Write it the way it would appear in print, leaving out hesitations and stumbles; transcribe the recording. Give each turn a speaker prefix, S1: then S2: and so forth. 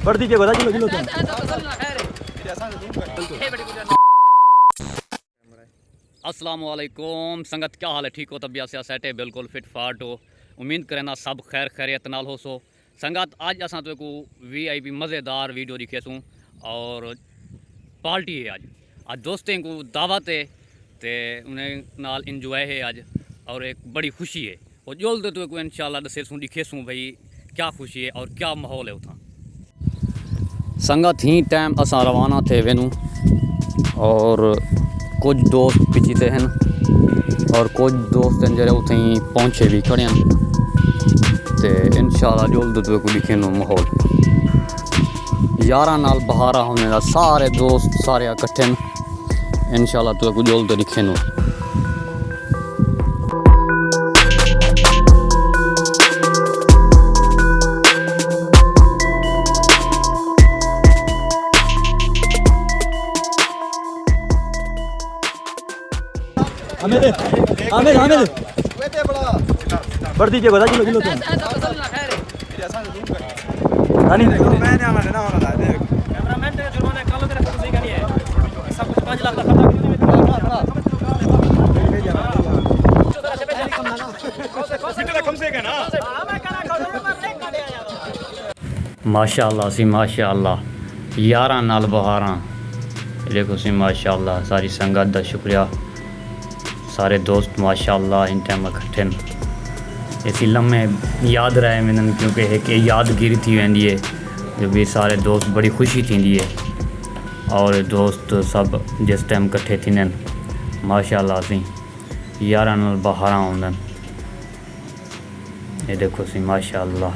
S1: बढ़ती के बता जिलो जिलो
S2: अस्सलाम वालेकुम संगत, क्या हाल है? ठीक हो? तबियत से सेट है, बिल्कुल फिट फाट हो। उम्मीद करना सब खैर खैरियत नाल हो सो। संगत अज असां तो VIP मज़ेदार वीडियो दिखे सूँ और पार्टी है अज दोस्तें को दावत है ते उन्हें नाल इंजॉय है अज और एक बड़ी खुशी है। और जल्द तो को इंशाल्लाह दसे सूँ दिखे सूँ भाई क्या खुशी है और क्या माहौल है उतना। संगत ही टाइम असां रवाना थे वेनू और कुछ दोस्त पिछी थे हैं और कुछ दोस्त जरे उते ही पहुँचे भी खड़े हैं ते इंशाल्लाह जल्द तो को दिखे माहौल यारा नाल बहारा होने का सारे दोस्त सारे इकट्ठे इंशाल्लाह तो को जल्द दिखे
S1: आमिर बढ़ती के बता जिलो जिलो रानी मैंने हमारे ना होना था देख कैमरामैन तेरे जुर्माना कल तेरे खुशी का नहीं है सब कुछ 5 लाख का
S2: माशाअल्लाह सी माशाअल्लाह यारा नाल बहारा देखो सी माशाअल्लाह सारी संगत दा शुक्रिया सारे दोस्त माशाअल्लाह इन टाइम इकट्ठे ऐसी लम्हे याद रहे मैंने क्योंकि एक यादगिरी थी वेंदी है जो भी सारे दोस्त बड़ी खुशी थी है और दोस्त सब जिस टाइम इकट्ठे थी माशाअल्लाह सी यारा नाल बहारा आंदन ये देखो सी माशाअल्लाह।